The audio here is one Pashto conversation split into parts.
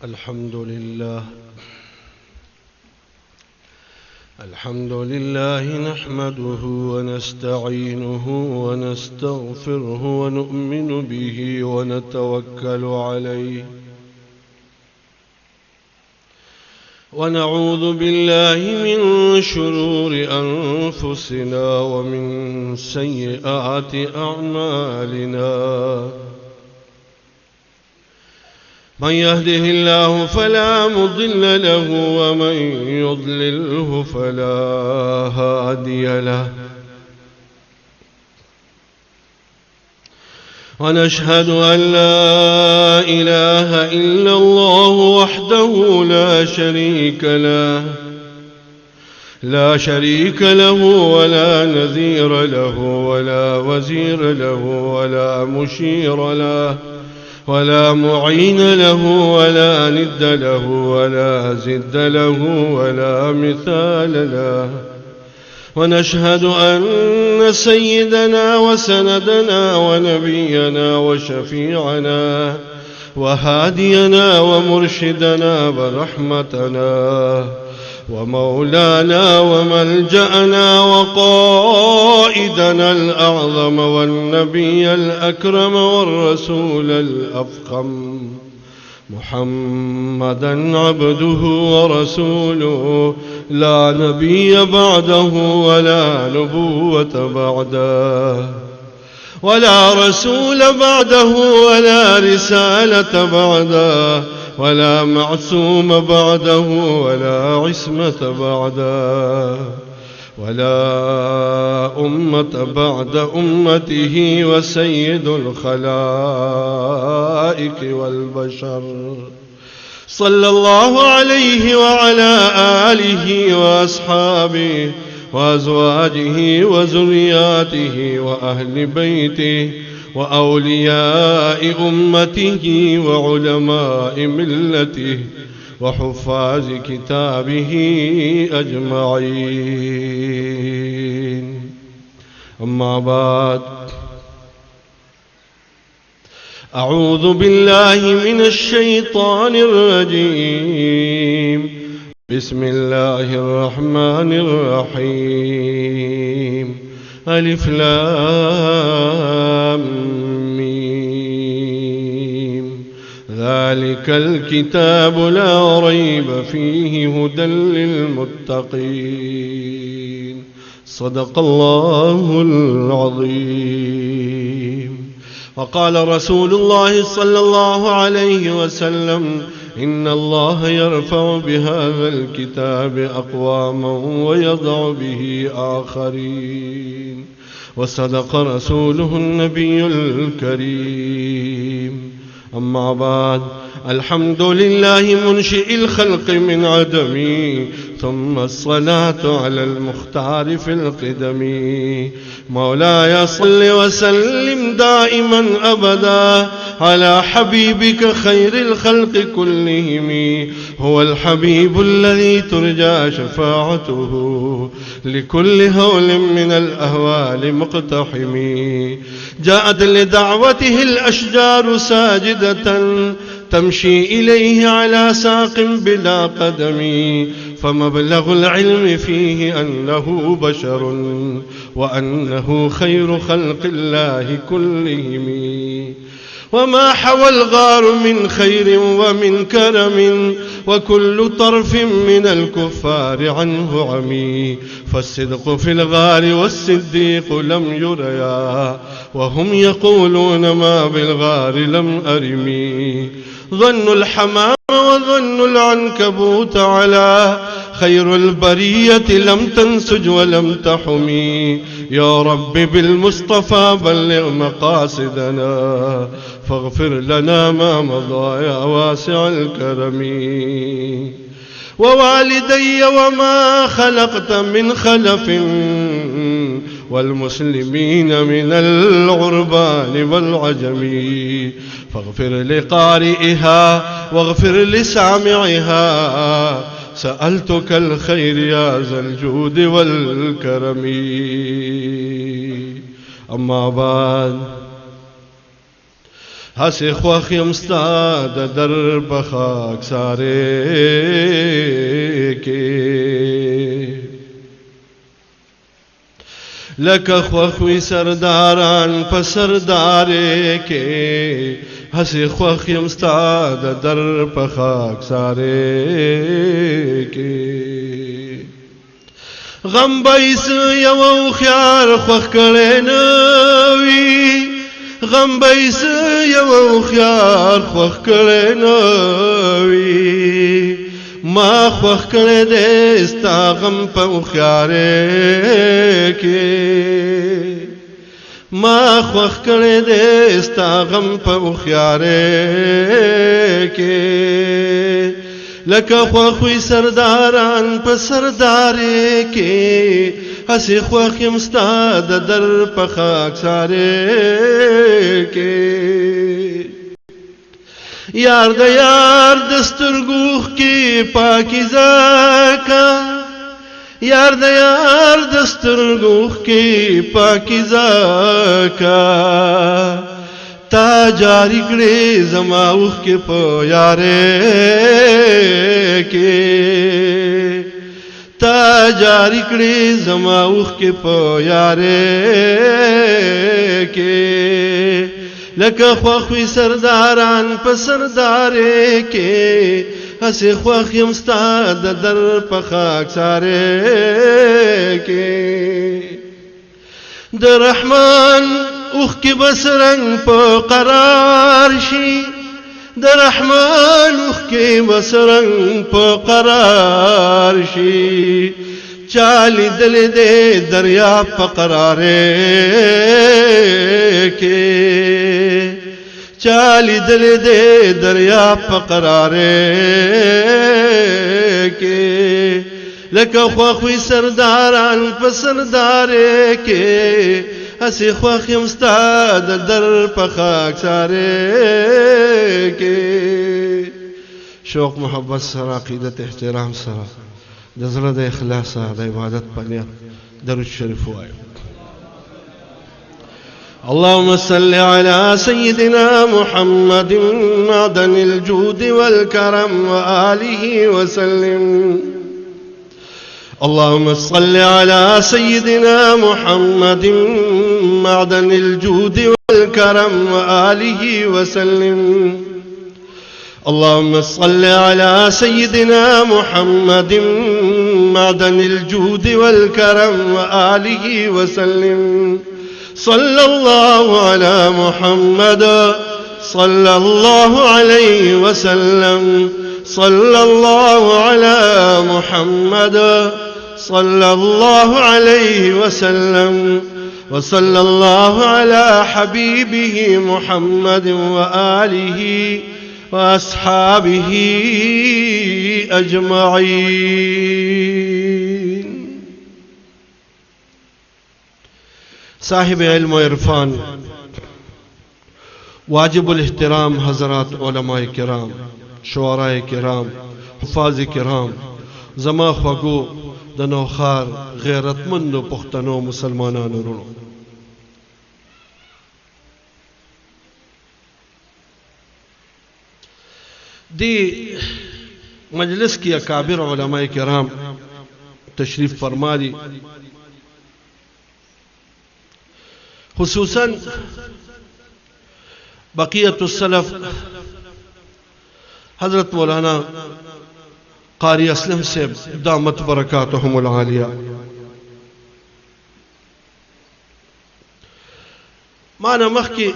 الحمد لله نحمده ونستعينه ونستغفره ونؤمن به ونتوكل عليه ونعوذ بالله من شرور أنفسنا ومن سيئات أعمالنا. من يهده الله فلا مضل له ومن يضلله فلا هادي له. ونشهد أن لا إله إلا الله وحده لا شريك له ولا نذير له ولا وزير له ولا مشير له ولا معين له ولا ند له ولا زد له ولا مثال له. ونشهد أن سيدنا وسندنا ونبينا وشفيعنا وهادينا ومرشدنا ورحمتنا ومولانا وملجأنا وقائدنا الأعظم والنبي الأكرم والرسول الأفخم محمدًا عبده ورسوله لا نبي بعده ولا نبوة بعده ولا رسول بعده ولا رسالة بعده ولا معصوم بعده ولا عصمة بعده ولا أمة بعد أمته وسيد الخلائق والبشر صلى الله عليه وعلى آله وأصحابه وأزواجه وذرياته وأهل بيته وأولياء أمته وعلماء ملته وحفاظ كتابه أجمعين. أما بعد، أعوذ بالله من الشيطان الرجيم. بسم الله الرحمن الرحيم. ألف لام ميم. ذلك الكتاب لا ريب فيه هدى للمتقين. صدق الله العظيم. وقال رسول الله صلى الله عليه وسلم: إن الله يرفع بهذا الكتاب أقواما ويضع به آخرين. وصدق رسوله النبي الكريم. أما بعد، الحمد لله منشئ الخلق من عدم، ثم الصلاة على المختار في القدم. مولاي صل وسلم دائما أبدا على حبيبك خير الخلق كلهم. هو الحبيب الذي ترجى شفاعته لكل هول من الأهوال مقتحم. جاءت لدعوته الأشجار ساجدة تمشي إليه على ساق بلا قدم. فمبلغ العلم فيه أنه بشر وأنه خير خلق الله كلهم. وما حوى الغار من خير ومن كرم، وكل طرف من الكفار عنه عمي. فالصدق في الغار والصديق لم يريا، وهم يقولون ما بالغار لم أرمي. ظن الحمام وظن العنكبوت على خير البرية لم تنسج ولم تحمي. يا رب بالمصطفى بلغ مقاصدنا، فاغفر لنا ما مضى يا واسع الكرم. ووالدي وما خلقت من خلف، والمسلمين من العربان والعجم. فاغفر لقارئها واغفر لسامعها، سألتك الخير يا ذا الجود والكرم. أما بعد، هسې خوښ یم ستا د در په خاکسارې کې لکه خوښ وي سرداران په سردارې کې هسې خوښ یم ستا د در په خاکسارې کې غم به یې یو هوښیار خوښ کړی نه وي غم به یې یو هوښیار خوښ کړی نه وي ما خوښ کړی دی ستا غم په هوښیارۍ کې ما خوښ کړی دی ستا غم په هوښیارۍ کې لکه خوښ وي سرداران په سردارۍ کې هسې خوښ یم ستا د در په خاکسارۍ کې یار د یار د سترګو اوښکې پاکیزه کا یار د یار د سترګو اوښکې پاکیزه کا تا جاری کړې زما اوښکې په یارۍ کې تا جاری کړې زما اوښکې په یارۍ کې لکه خوښ وي سرداران په سردارۍ کې هسې خوښ یم ستا د در په خاکسارۍ کې د رحمان اوښکې به سرنګ په قرار شي د رحمان اوښکې به سرنګ په قرار شي چا لیدلې دی دریاب په قرارۍ کې چا لیدلې دی دریاب په قرارۍ کې لکه خوښ وي سرداران په سردارۍ کې هسې خوښ یم ستا د در په خاکسارۍ کې شوق محبت سره عقیدت احترام سره د زړه د اخلاص سره د عبادت په نیت درود شریف ووایو اللهم صل على سيدنا محمد معدن الجود والكرم وآله وسلم اللهم صل على سيدنا محمد معدن الجود والكرم وآله وسلم اللهم صل على سيدنا محمد معدن الجود والكرم وآله وسلم صلى الله على محمد صلى الله عليه وسلم صلى الله على محمد صلى الله عليه وسلم وصلى الله على حبيبه محمد وآله وأصحابه أجمعين صاحب علم و عرفان واجب الاحترام حضرات علماء کرام شعراء کرام حفاظ کرام زما خوږو د نوخار غیرتمندو پښتنو مسلمانانو ورونو دی مجلس کی اکابر علماء کرام تشریف فرما دی خصوصاً بقیت السلف حضرت مولانا قاری اسلم سے دامت برکاتہم العالیہ مانا مخ کی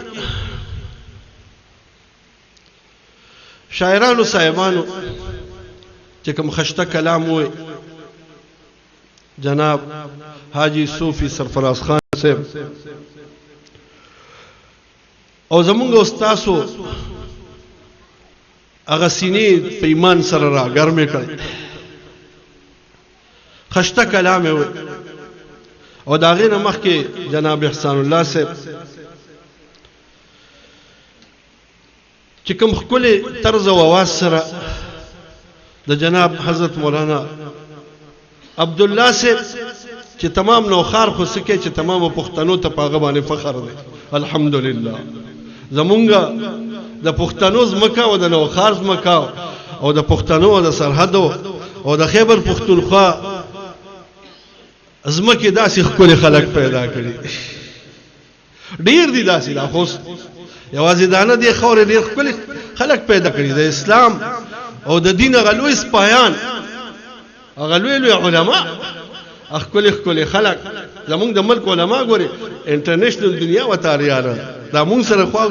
شاعرانو صاحبانو چکم خشتہ کلام ہوئے جناب حاجی صوفی سرفراز خان صاحب او زمونږ استاسو هغه سینې په ایمان سره را ګرمې کړې خشته کلام وي او د هغې نه مخکې جناب احسان الله صاحب چې کوم ښکلې طرز او اواز سره د جناب حضرت مولانا عبدالله صاحب چې تمام نوخار خو سکه چې تمام پښتنو ته پاغه باندې فخر دی الحمدلله زمونږه د پښتنو ځمکه او د نوخار ځمکه او د پښتنو او د سرحدو او د خیبر پښتونخوا ځمکې داسې ښکلي خلک پیدا کړي ډیر دي داسې دا خو یوازې دا نه دي خاورې ډیر ښکلي خلک پیدا کړي د اسلام او د دین هغه لوی سپایان هغه لوی علما ښکلي خلک زمونږ د ملک علما ګوري انټرنیشنل دنیا وتاریانه دا مونږ سره خو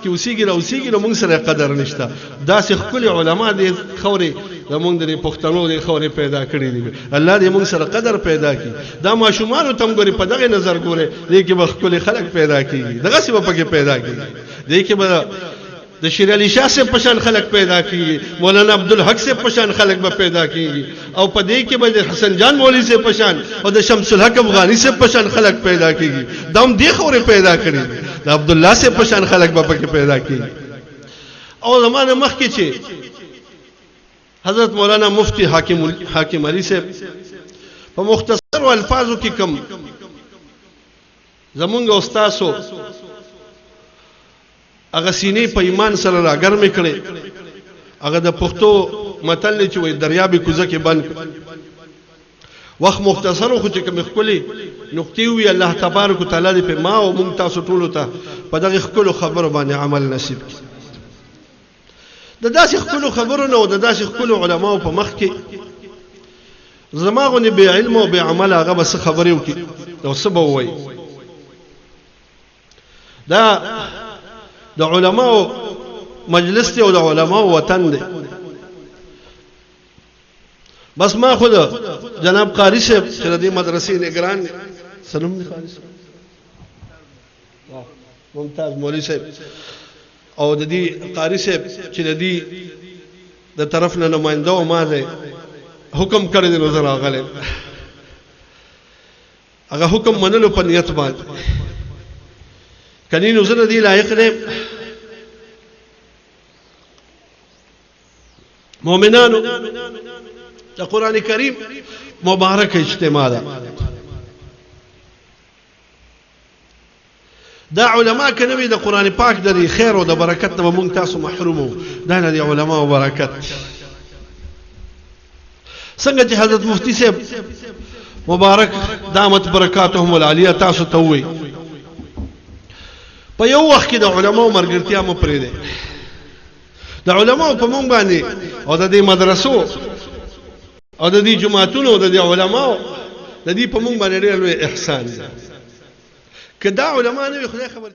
کې اوسېږي نو مونږ سره قدر نشته داسې ښکلي علما دي خوري زمونږ د پښتنو د خوري پیدا کړي دي الله دې مونږ سره قدر پیدا کړي دا ماشومان تم ګوري په دغه نظر ګوري دې کې به ښکلي خلک پیدا کیږي دغه څه په کې پیدا کیږي دې کې به د شیر علي شاه سے پشان خلق پیدا کیږي مولانا عبدالحق سے پشان خلق به پیدا کیږي او په دې کې به د حسن جان مولوی سے پشان او د شمس الحق افغانی سے پشان خلق پیدا کیږي دا هم دې خوري پیدا کړي د عبد الله سے پشان خلق به پکې پیدا کیږي او زمانه مخکې چې حضرت مولانا مفتی حاکم علی سے په مختصر الفاظو کې کم زمونږ استادو هغه سینې په ایمان سره راګرمې کړي هغه د پښتو متل چې وای دریابې کوزه کې بند وخت مختصر خو چې کوم خپلې نقطې وي الله تبارک وتعالى دې په ما او مونږ تاسو ټول ته په دغه خپل خبرو باندې عمل نصیب کړي د داسې خپل خبرو نه او د داسې خپل علماو په مخ کې زماغونه به علم او به عمل هغه بس خبرې وکړي او سبب وای دا د علماء مجلس ته او د علماء وطن دی بس ما خود جناب قاری صاحب چې د مدرسې نگران سلام دی قاری صاحب ممتاز مولوی صاحب او د دې قاری صاحب چې د دې د طرف نه نمائنده او ما ده حکم کړی دی نظر راغله هغه حکم منلو په نیت باندې کني نظر دی لایق نه مؤمنانو د قران کریم مبارک اجتماع ده دا علماء کنوي د قران پاک د خیر او د برکت نه مونږ تاسو محرومو دا نه دي علماء او برکت څنګه چې حضرت مفتی صاحب مبارک دامت برکاتهم العالیه تاسو ته وي په یو وخت کې د علماو مرګرتیا مو پرې ده د علماو په مونږ باندې او د دې مدرسو او د دې جماعتونو او د دې علماو د دې په مونږ باندې ډېر لوی احسان ده کدا علما نه خدای خبر